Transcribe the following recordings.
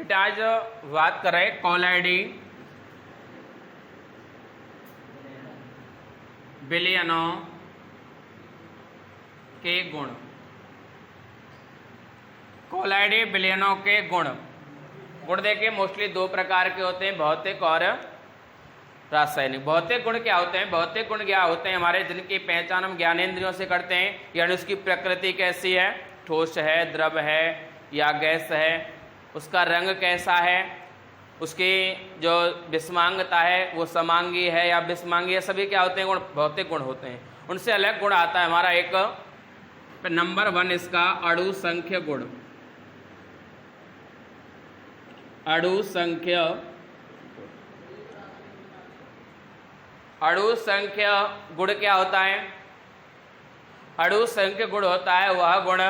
बेटे आज बात कर रहे कोलैडी विलयनों के गुण। कोलैडी विलयनों के गुण देखिए मोस्टली दो प्रकार के होते हैं, भौतिक और रासायनिक। भौतिक गुण क्या होते हैं? भौतिक गुण क्या होते हैं हमारे, जिनकी पहचान हम ज्ञानेंद्रियों से करते हैं, यानी उसकी प्रकृति कैसी है, ठोस है, द्रव है या गैस है, उसका रंग कैसा है, उसकी जो विषमांगता है वो समांगी है या विषमांगी है, सभी क्या होते हैं? गुण, भौतिक गुण होते हैं। उनसे अलग गुण आता है हमारा एक नंबर 1 इसका अणु संख्य गुण। अणु संख्य गुण क्या होता है? अणु संख्य गुण होता है वह गुण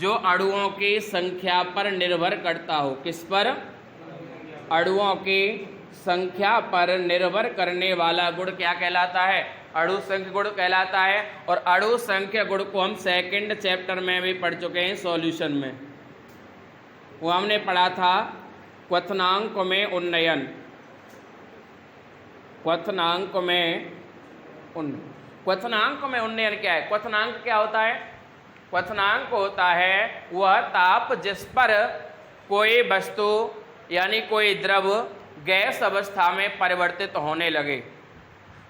जो अणुओं की संख्या पर निर्भर करता हो। किस पर? अणुओं की संख्या पर निर्भर करने वाला गुण क्या कहलाता है? अणु संख्य गुण कहलाता है। और अणु संख्य गुण को हम सेकंड चैप्टर में भी पढ़ चुके हैं सॉल्यूशन में। वो हमने पढ़ा था क्वथनांक में उन्नयन। क्वथनांक में उन्नयन क्या है? क्वथनांक क्या होता है? क्वथनांक होता है वह ताप जिस पर कोई वस्तु यानी कोई द्रव गैस अवस्था में परिवर्तित होने लगे।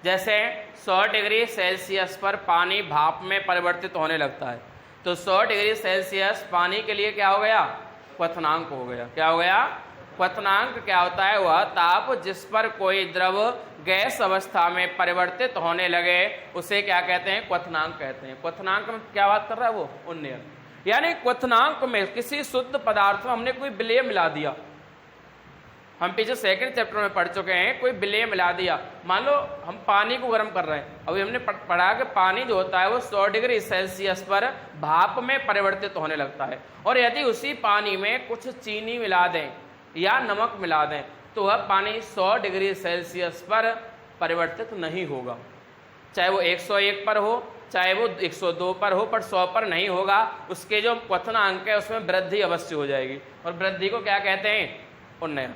जैसे 100 डिग्री सेल्सियस पर पानी भाप में परिवर्तित होने लगता है, तो 100 डिग्री सेल्सियस पानी के लिए क्या हो गया? क्वथनांक हो गया। क्या हो गया? क्वथनांक क्या होता है? वह ताप जिस पर कोई द्रव गैस अवस्था में परिवर्तित होने लगे उसे क्या कहते हैं? क्वथनांक कहते हैं। क्वथनांक में क्या बात कर रहा है वो? उन्नयन। यानी क्वथनांक में किसी शुद्ध पदार्थ में हमने कोई विलय मिला दिया। हम पीछे सेकंड चैप्टर में पढ़ चुके हैं, कोई विलय मिला दिया। मान लो हम पानी को गर्म कर रहे हैं, अभी हमने पढ़ा कि पानी जो होता है वो 100 डिग्री सेल्सियस पर भाप में परिवर्तित होने लगता है। और यदि उसी पानी में कुछ चीनी मिला दें या नमक मिला दें तो वह पानी 100 डिग्री सेल्सियस पर परिवर्तित नहीं होगा। चाहे वो 101 पर हो, चाहे वो 102 पर हो, पर 100 पर नहीं होगा। उसके जो क्वथनांक है उसमें वृद्धि अवश्य हो जाएगी। और वृद्धि को क्या कहते हैं? उन्नयन।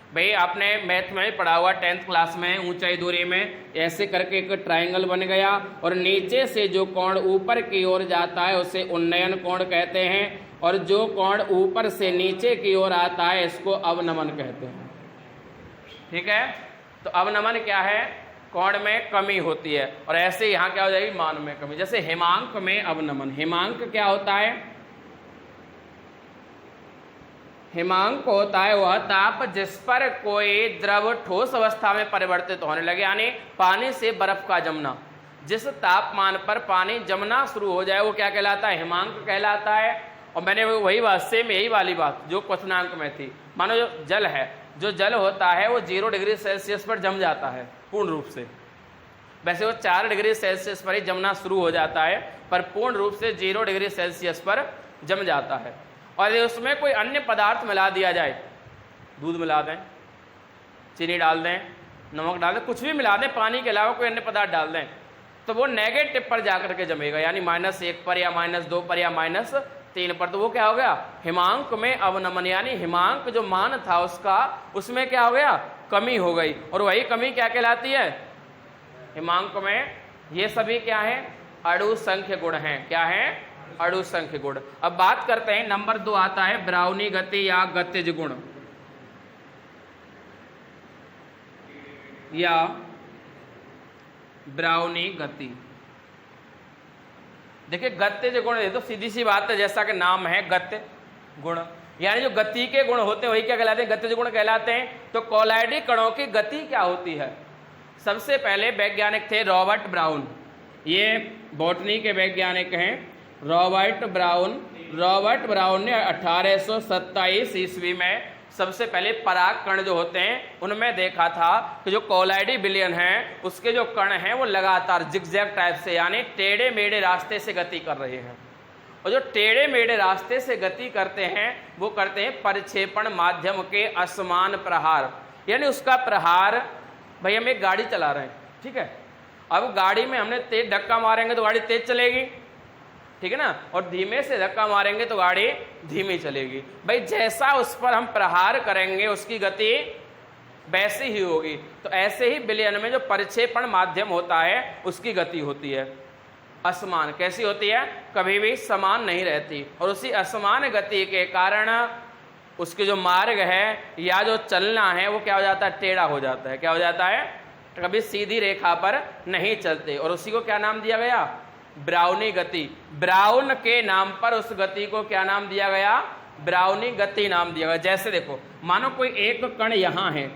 भाई आपने मैथ में पढ़ा हुआ 10th क्लास में, ऊंचाई दूरी में ऐसे करके एक ट्रायंगल बन गया और नीचे से जो कोण ऊपर की ओर जाता है उसे उन्नयन कोण कहते हैं, और जो कोण ऊपर से नीचे की ओर आता है इसको अवनमन कहते हैं। ठीक है, तो अवनमन क्या है? कोण में कमी होती है। और ऐसे यहाँ क्या हो जाएगी? मान में कमी। जैसे हिमांक में अवनमन। हिमांक क्या होता है? हिमांक होता है वह ताप जिस पर कोई द्रव ठोस अवस्था में परिवर्तित होने लगे, यानी पानी से बर्फ का जमना। जिस तापमान पर पानी जमना शुरू हो जाए वो क्या कहलाता है? हिमांक कहलाता है। और मैंने वही बात, सेम यही वाली बात जो क्वथनांक में थी। मानो जो जल है, जो जल होता है वो 0 डिग्री सेल्सियस पर जम जाता है पूर्ण रूप से। वैसे वो 4 डिग्री सेल्सियस पर ही जमना शुरू हो जाता है, पर पूर्ण रूप से 0 डिग्री सेल्सियस पर जम जाता है। और यदि उसमें कोई अन्य पदार्थ मिला दिया जाए, दूध मिला दें, चीनी डाल दें, नमक डाल दें, कुछ भी मिला दें, पानी के अलावा कोई अन्य पदार्थ डाल दें, तो वो नेगेटिव पर जाकर के जमेगा, यानी -1 पर या -2 पर या -3 पर। तो वो क्या हो गया? हिमांक में अवनमन। यानी हिमांक जो मान था उसका, उसमें क्या हो गया? कमी हो गई। और वही कमी क्या कहलाती है? हिमांक में। ये सभी क्या है? अणु संख्य गुण हैं। क्या है? अणु संख्य गुण। अब बात करते हैं नंबर 2 आता है ब्राउनी गति या गतिज गुण या ब्राउनी गति। देखिए गतिज गुण, ये तो सीधी सी बात है, जैसा कि नाम है गति गुण, यानी जो गति के गुण होते हैं वही क्या कहलाते हैं? गतिज गुण कहलाते हैं। तो कोलैडी कणों की गति क्या होती है? सबसे पहले वैज्ञानिक थे रॉबर्ट ब्राउन। ये बॉटनी के वैज्ञानिक हैं रॉबर्ट ब्राउन ने 1827 ईस्वी में सबसे पहले पराग कण जो होते हैं उनमें देखा था कि जो कोलैडी विलयन है उसके जो कण हैं वो लगातार जिगजैग टाइप से, यानी टेढ़े मेढ़े रास्ते से गति कर रहे हैं। और जो टेढ़े मेढ़े रास्ते से गति करते हैं वो करते हैं परिक्षेपण माध्यम के असमान प्रहार। यानी उसका प्रहार, भाई हम एक गाड़ी चला रहे हैं, ठीक है, अब गाड़ी में हमने तेज धक्का मारेंगे तो गाड़ी तेज चलेगी, ठीक है ना, और धीमे से धक्का मारेंगे तो गाड़ी धीमी चलेगी। भाई जैसा उस पर हम प्रहार करेंगे उसकी गति वैसी ही होगी। तो ऐसे ही विलयन में जो परिक्षेपण माध्यम होता है उसकी गति होती है असमान। कैसी होती है? कभी भी समान नहीं रहती, और उसी असमान गति के कारण उसके जो मार्ग है या जो चलना है वो क्या हो जाता है? टेढ़ा हो जाता है। क्या हो जाता है? कभी सीधी रेखा पर नहीं चलते, और उसी को क्या नाम दिया गया? ब्राउनी गति। ब्राउन के नाम पर उस गति को क्या नाम दिया गया? ब्राउनी गति नाम दिया गया। जैसे देखो, मानो कोई एक कण यहाँ है,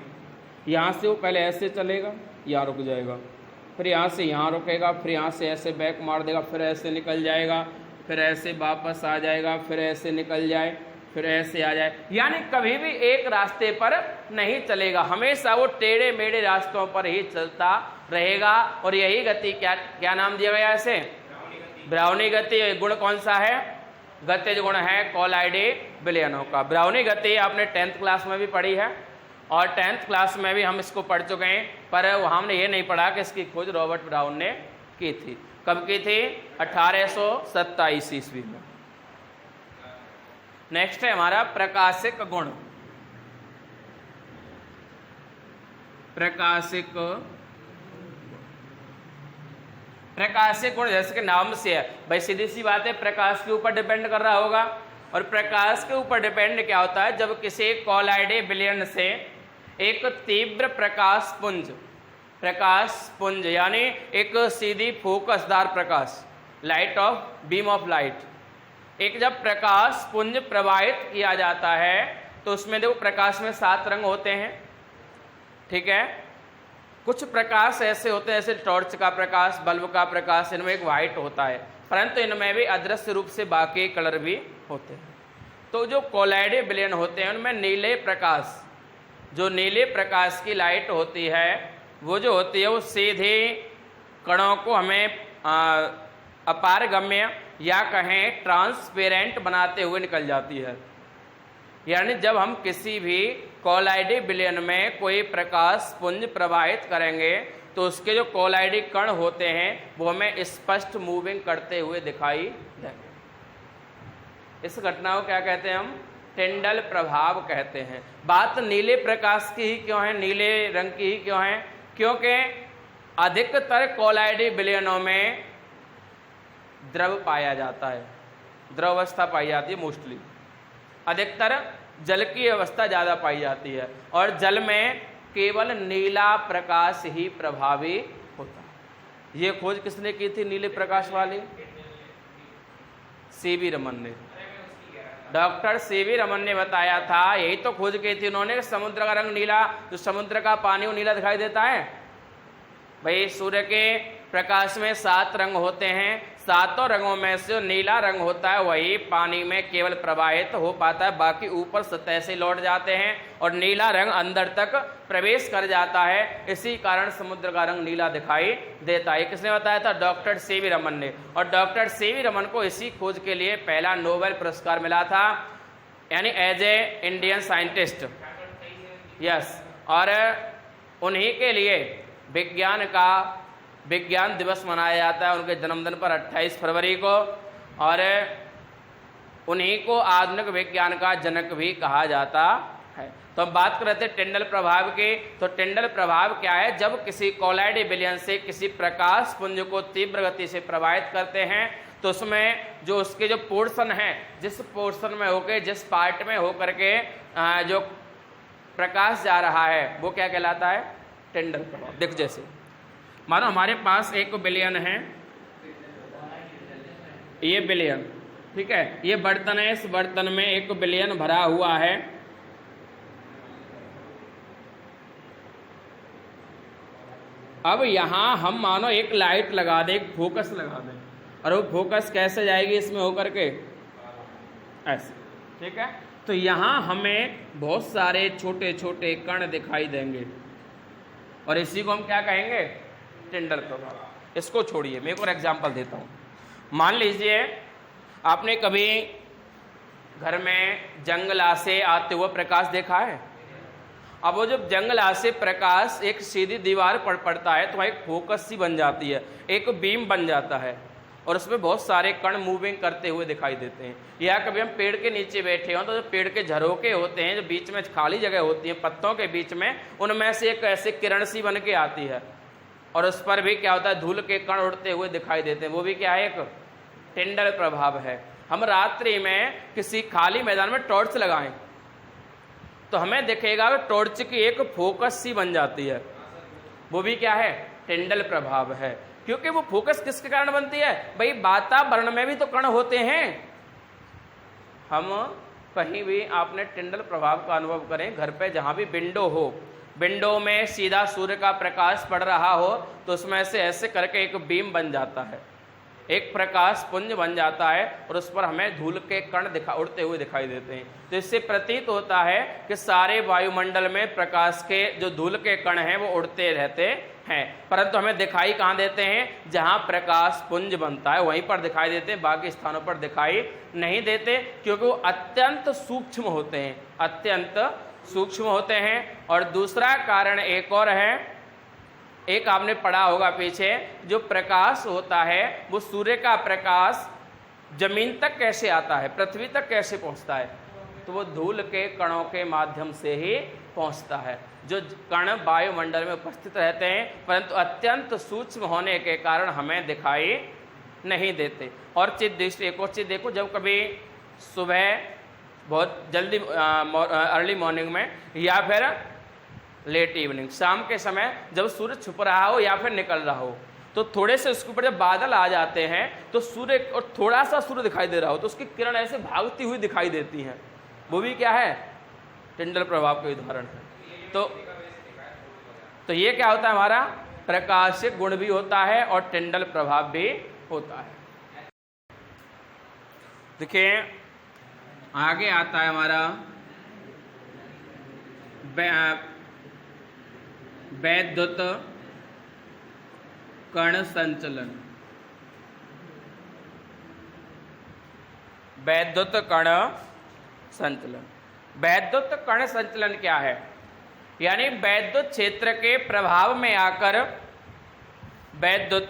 यहाँ से वो पहले ऐसे चलेगा, यहाँ रुक जाएगा, फिर यहाँ से यहाँ रुकेगा, फिर यहाँ से ऐसे बैक मार देगा, फिर ऐसे निकल जाएगा, फिर ऐसे वापस आ जाएगा, फिर ऐसे निकल जाए, फिर ऐसे आ जाए। यानी कभी भी एक रास्ते पर नहीं चलेगा, हमेशा वो टेढ़े मेढ़े रास्तों पर ही चलता रहेगा। और यही गति क्या नाम दिया गया इसे? ब्राउनी गति। गुण कौन सा है? गतिज गुण है कोलाइडी विलयनों का। ब्राउनी गति आपने 10th क्लास में भी पढ़ी है, और 10th क्लास में भी हम इसको पढ़ चुके हैं, पर हमने ये नहीं पढ़ा कि इसकी खोज रॉबर्ट ब्राउन ने की थी। कब की थी? 1827 ईस्वी में। नेक्स्ट है हमारा प्रकाशिक गुण। प्रकाशिक गुण जैसे कि नाम से है, भाई सीधी सी बात है, प्रकाश के ऊपर डिपेंड कर रहा होगा। और प्रकाश के ऊपर डिपेंड क्या होता है? जब किसी कोलाइडी विलयन से एक तीव्र प्रकाश पुंज यानी एक सीधी फोकसदार प्रकाश, light of beam of light, एक जब प्रकाश पुंज प्रवाहित किया जाता है तो उसमें देखो प्रकाश में 7 रंग होते हैं। ठीक है, कुछ प्रकाश ऐसे होते हैं जैसे टॉर्च का प्रकाश, बल्ब का प्रकाश, इनमें एक वाइट होता है, परंतु इनमें भी अदृश्य रूप से बाकी कलर भी होते हैं। तो जो कोलाइडी विलयन होते हैं उनमें नीले प्रकाश, जो नीले प्रकाश की लाइट होती है वो जो होती है वो सीधे कणों को हमें अपारगम्य या कहें ट्रांसपेरेंट बनाते हुए निकल जाती है। यानी जब हम किसी भी कोलाइडी विलयन में कोई प्रकाश पुंज प्रवाहित करेंगे तो उसके जो कोलाइडी कण होते हैं वो हमें स्पष्ट मूविंग करते हुए दिखाई देंगे। इस घटना को क्या कहते हैं? हम टिंडल प्रभाव कहते हैं। बात नीले प्रकाश की ही क्यों है, नीले रंग की ही क्यों है? क्योंकि अधिकतर कोलाइडी विलयनों में द्रव पाया जाता है, द्रव अवस्था पाई जाती है। मोस्टली अधिकतर जल की अवस्था ज़्यादा पाई जाती है, और जल में केवल नीला प्रकाश ही प्रभावी होता है। ये खोज किसने की थी नीले प्रकाश वाली? सीवी रमन ने। डॉक्टर सीवी रमन ने बताया था, यही तो खोज की थी उन्होंने, समुद्र का रंग नीला, जो समुद्र का पानी वो नीला दिखाई देता है। भाई सूर्य के प्रकाश में 7 रंग होते हैं, 7 रंगों में से नीला रंग होता है वही पानी में केवल प्रवाहित हो पाता है, बाकी ऊपर सतह से लौट जाते हैं और नीला रंग अंदर तक प्रवेश कर जाता है। इसी कारण समुद्र का रंग नीला दिखाई देता है। किसने बताया था? डॉक्टर सीवी रमन ने। और डॉक्टर सीवी रमन को इसी खोज के लिए पहला नोबेल पुरस्कार मिला था, यानी as a Indian scientist. Yes, और उन्हीं के लिए विज्ञान दिवस मनाया जाता है उनके जन्मदिन पर 28 फरवरी को, और उन्हीं को आधुनिक विज्ञान का जनक भी कहा जाता है। तो हम बात कर रहे थे टिंडल प्रभाव की। तो टिंडल प्रभाव क्या है? जब किसी कोलाइडी विलयन से किसी प्रकाश पुंज को तीव्र गति से प्रवाहित करते हैं तो उसमें जो उसके जो पोर्शन है, जिस पोर्शन में होकर, जिस पार्ट में होकर के जो प्रकाश जा रहा है वो क्या कहलाता है? टिंडल प्रभाव। देख, जैसे मानो हमारे पास एक विलयन है, ये विलयन, ठीक है, ये बर्तन है, इस बर्तन में एक विलयन भरा हुआ है। अब यहां हम मानो एक लाइट लगा दें, एक फोकस लगा दें, और वो फोकस कैसे जाएगी इसमें होकर के? ऐसे, ठीक है। तो यहां हमें बहुत सारे छोटे छोटे कण दिखाई देंगे, और इसी को हम क्या कहेंगे? टिंडल प्रभाव। इसको छोड़िए, मैं एक और एग्जाम्पल देता हूँ। मान लीजिए आपने कभी घर में जंगला से आते हुए प्रकाश देखा है। अब वो जब जंगला से प्रकाश एक सीधी दीवार पर पड़ता है तो वहाँ एक फोकस सी बन जाती है, एक बीम बन जाता है। और उसमें बहुत सारे कण मूविंग करते हुए दिखाई देते हैं। या कभी हम पेड़ के नीचे बैठे हों तो जो पेड़ के झरोके होते हैं, जो बीच में खाली जगह होती है पत्तों के बीच में, उनमें से एक ऐसे किरण सी बन के आती है और उस पर भी क्या होता है, धूल के कण उड़ते हुए दिखाई देते हैं। वो भी क्या है, एक टिंडल प्रभाव है। हम रात्रि में किसी खाली मैदान में टॉर्च लगाएं तो हमें दिखेगा कि टॉर्च की एक फोकस सी बन जाती है, वो भी क्या है, टिंडल प्रभाव है। क्योंकि वो फोकस किसके कारण बनती है, भाई वातावरण में भी तो कण होते हैं। हम कहीं भी आपने टिंडल प्रभाव का अनुभव करें, घर पे जहां भी विंडो हो, विंडो में सीधा सूर्य का प्रकाश पड़ रहा हो तो उसमें से ऐसे करके एक बीम बन जाता है, एक प्रकाश पुंज बन जाता है और उस पर हमें धूल के कण उड़ते हुए दिखाई देते हैं। तो इससे प्रतीत होता है कि सारे वायुमंडल में प्रकाश के जो धूल के कण हैं वो उड़ते रहते हैं, परंतु हमें दिखाई कहाँ देते हैं, जहाँ प्रकाश पुंज बनता है वहीं पर दिखाई देते हैं, बाकी स्थानों पर दिखाई नहीं देते, क्योंकि वो अत्यंत सूक्ष्म होते हैं, अत्यंत सूक्ष्म होते हैं। और दूसरा कारण एक और है, एक आपने पढ़ा होगा पीछे, जो प्रकाश होता है वो सूर्य का प्रकाश जमीन तक कैसे आता है, पृथ्वी तक कैसे पहुंचता है, तो वो धूल के कणों के माध्यम से ही पहुंचता है। जो कण वायुमंडल में उपस्थित रहते हैं परंतु अत्यंत सूक्ष्म होने के कारण हमें दिखाई नहीं देते। और एक और चीज देखो, जब कभी सुबह बहुत जल्दी अर्ली मॉर्निंग में या फिर लेट इवनिंग, शाम के समय जब सूर्य छुप रहा हो या फिर निकल रहा हो, तो थोड़े से उसके ऊपर जब बादल आ जाते हैं तो सूर्य, और थोड़ा सा सूर्य दिखाई दे रहा हो तो उसकी किरण ऐसे भागती हुई दिखाई देती हैं, वो भी क्या है, टिंडल प्रभाव का उदाहरण है। तो ये क्या होता है, हमारा प्रकाशिक गुण भी होता है और टिंडल प्रभाव भी होता है। देखिए आगे आता है हमारा वैद्युत कण संचलन। वैद्युत कण संचलन, वैद्युत कण संचलन क्या है, यानी वैद्युत क्षेत्र के प्रभाव में आकर, वैद्युत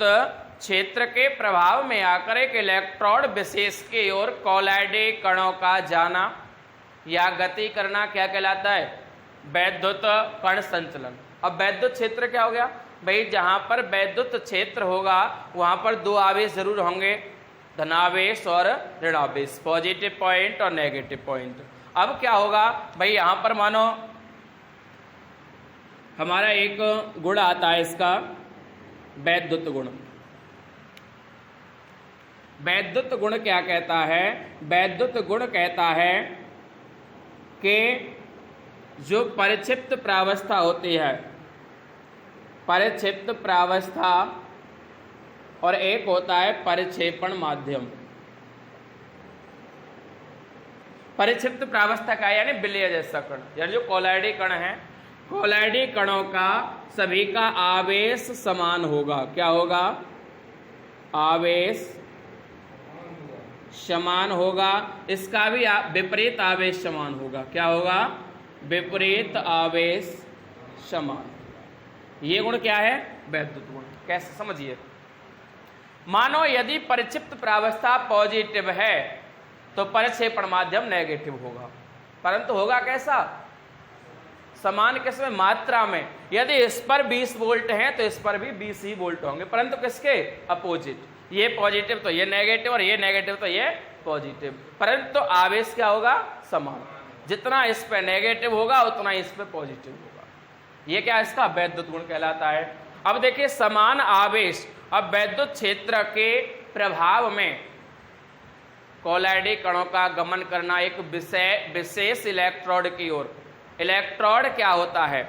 क्षेत्र के प्रभाव में आकर एक इलेक्ट्रोड विशेष की ओर कोलाइडी कणों का जाना या गति करना क्या कहलाता है, वैद्युत कण संचलन। अब वैद्युत क्षेत्र क्या हो गया, भाई जहां पर वैद्युत क्षेत्र होगा वहां पर दो आवेश जरूर होंगे, धनावेश और ऋणावेश, पॉजिटिव पॉइंट और नेगेटिव पॉइंट। अब क्या होगा भाई, यहां पर मानो हमारा एक गुण आता है इसका वैद्युत गुण। वैद्युत गुण क्या कहता है, वैद्युत गुण कहता है कि जो परिक्षिप्त प्रावस्था होती है, परिक्षिप्त प्रावस्था, और एक होता है परिक्षेपण माध्यम। परिक्षिप्त प्रावस्था का यानी विलय जैसा कण, यानी जो कोलाइडी कण है, कोलाइडी कणों का सभी का आवेश समान होगा। क्या होगा, आवेश समान होगा, इसका भी विपरीत आवेश समान होगा। क्या होगा, विपरीत आवेश समान। ये गुण क्या है, वैद्युत गुण। कैसे समझिए, मानो यदि परिक्षिप्त प्रावस्था पॉजिटिव है तो परिक्षेपण माध्यम नेगेटिव होगा, परंतु होगा कैसा, समान किसमें, मात्रा में। यदि इस पर 20 वोल्ट हैं तो इस पर भी 20 ही वोल्ट होंगे, परंतु किसके, अपोजिट। ये पॉजिटिव तो ये नेगेटिव और ये नेगेटिव तो ये पॉजिटिव, परंतु आवेश क्या होगा, समान। जितना इस पे नेगेटिव होगा उतना इस पे पॉजिटिव होगा। ये क्या, इसका वैद्युत गुण कहलाता है। अब देखिए समान आवेश, अब वैद्युत क्षेत्र के प्रभाव में कोलाइडी कणों का गमन करना एक विशेष इलेक्ट्रोड की ओर। इलेक्ट्रोड क्या होता है,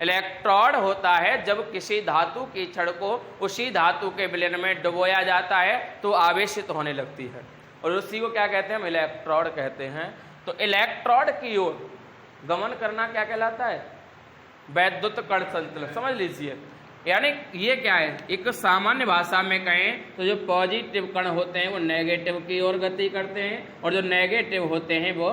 इलेक्ट्रोड होता है जब किसी धातु की छड़ को उसी धातु के विलयन में डुबोया जाता है तो आवेशित होने लगती है, और उसी को क्या कहते हैं, हम इलेक्ट्रोड कहते हैं। तो इलेक्ट्रोड की ओर गमन करना क्या कहलाता है, वैद्युत कण संचलन। समझ लीजिए, यानी ये क्या है, एक सामान्य भाषा में कहें तो जो पॉजिटिव कण होते हैं वो नेगेटिव की ओर गति करते हैं और जो नेगेटिव होते हैं वो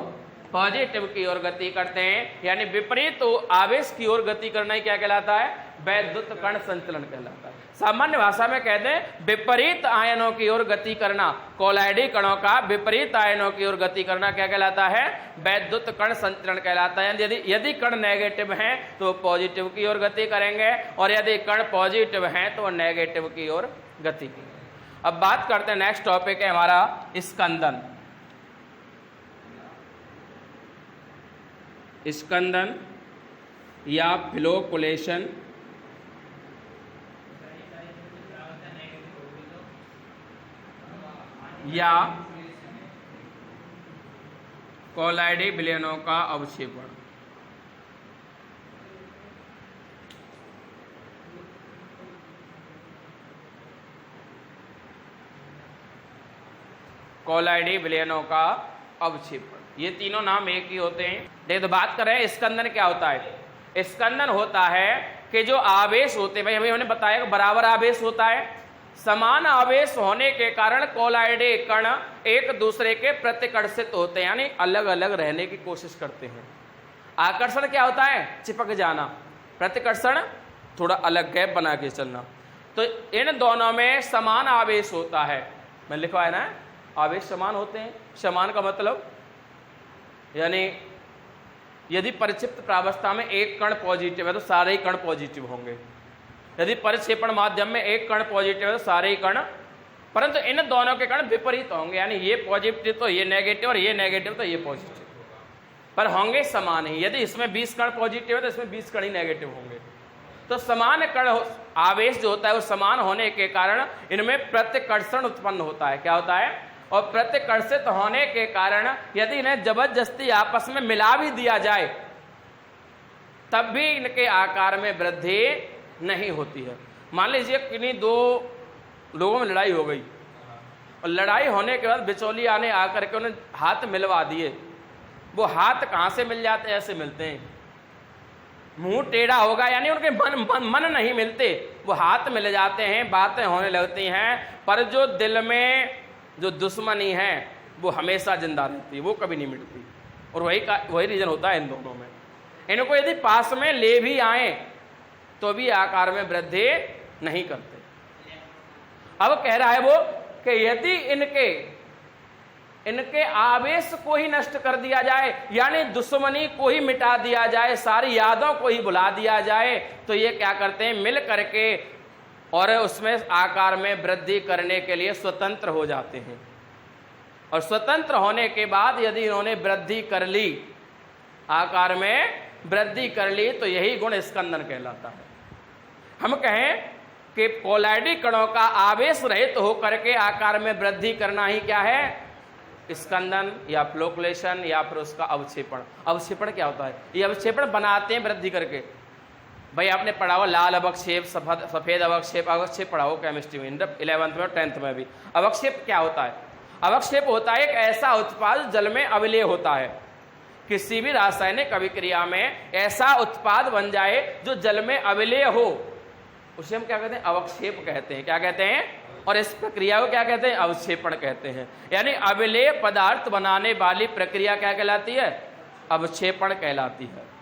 पॉजिटिव की ओर गति करते हैं, यानी विपरीत आवेश की ओर गति करना ही क्या कहलाता है? वैद्युत कण संचलन कहलाता है। सामान्य भाषा में कहते हैं विपरीत आयनों की ओर गति करना, कोलाइडी कणों का विपरीत आयनों की ओर गति करना क्या कहलाता है? वैद्युत कण संचलन कहलाता है। यदि कण नेगेटिव हैं तो पॉजिटिव की ओर गति करेंगे, और यदि कण पॉजिटिव हैं तो नेगेटिव की ओर गति करेंगे। अब बात करते हैं, नेक्स्ट टॉपिक है हमारा स्कंदन। स्कंदन या फ्लोकुलेशन या कोलाइडी विलयनों का अवक्षेपण। कोलाइडी विलयनों का अवक्षेपण, ये तीनों नाम एक ही होते हैं। देखो तो बात कर रहे हैं स्कंदन क्या होता है। स्कंदन होता है कि जो आवेश होते हैं, भाई हमें हमने बताया कि बराबर आवेश होता है, समान आवेश होने के कारण कोलाइडी कण एक दूसरे के प्रतिकर्षित होते हैं, यानी अलग अलग रहने की कोशिश करते हैं। आकर्षण क्या होता है? चिपक जाना। प्रतिकर्षण थोड़ा अलग गैप बना के चलना। तो इन दोनों में समान आवेश होता है। मैं लिखवाया ना, आवेश समान होते हैं। समान का मतलब यानी यदि परिक्षिप्त प्रावस्था में एक कण पॉजिटिव है तो सारे ही कण पॉजिटिव होंगे। यदि परिक्षेपण माध्यम में एक कण पॉजिटिव है तो सारे ही कण, परंतु इन दोनों के कण विपरीत होंगे, यानी ये पॉजिटिव तो ये नेगेटिव और ये नेगेटिव तो ये पॉजिटिव, पर होंगे समान ही। यदि इसमें 20 कण पॉजिटिव है तो इसमें 20 कण ही नेगेटिव होंगे। तो समान कण आवेश जो होता है वो समान होने के कारण इनमें प्रतिकर्षण उत्पन्न होता है। क्या होता है? और प्रतिकर्षित होने के कारण यदि इन्हें जबरदस्ती आपस में मिला भी दिया जाए तब भी इनके आकार में वृद्धि नहीं होती है। मान लीजिए किन्हीं दो लोगों में लड़ाई हो गई, और लड़ाई होने के बाद बिचौलिया ने आकर के उन्हें हाथ मिलवा दिए। वो हाथ कहाँ से मिल जाते हैं? ऐसे मिलते हैं, मुंह टेढ़ा होगा, यानी उनके मन नहीं मिलते, वो हाथ मिल जाते हैं, बातें होने लगती हैं, पर जो दिल में जो दुश्मनी है वो हमेशा जिंदा रहती है, वो कभी नहीं मिटती। और वही रीजन होता है इन दोनों में। इनको यदि पास में ले भी आए तो भी आकार में वृद्धि नहीं करते। अब कह रहा है वो कि यदि इनके आवेश को ही नष्ट कर दिया जाए, यानी दुश्मनी को ही मिटा दिया जाए, सारी यादों को ही भुला दिया जाए, तो ये क्या करते हैं? मिल करके और उसमें आकार में वृद्धि करने के लिए स्वतंत्र हो जाते हैं। और स्वतंत्र होने के बाद यदि इन्होंने वृद्धि कर ली, आकार में वृद्धि कर ली, तो यही गुण स्कंदन कहलाता है। हम कहें कि कोलाइडी कणों का आवेश रहित होकर के आकार में वृद्धि करना ही क्या है? स्कंदन या फ्लोकुलेशन या फिर उसका अवक्षेपण। अवक्षेपण क्या होता है? ये अवक्षेपण बनाते हैं वृद्धि करके। भाई आपने पढ़ा हो लाल अवक्षेप, सफेद अवक्षेप, अवक्षेप पढ़ा हो केमिस्ट्री में 11th में और 10th में भी। अवक्षेप क्या होता है? अवक्षेप होता है एक ऐसा उत्पाद जल में अवलेय होता है। किसी भी रासायनिक अभिक्रिया में ऐसा उत्पाद बन जाए जो जल में अवलेय हो, उसे हम क्या कहते हैं? अवक्षेप कहते हैं। क्या कहते हैं? और इस प्रक्रिया को क्या कहते हैं? अवक्षेपण कहते हैं। यानी अवलेय पदार्थ बनाने वाली प्रक्रिया क्या कहलाती है? अवक्षेपण कहलाती है।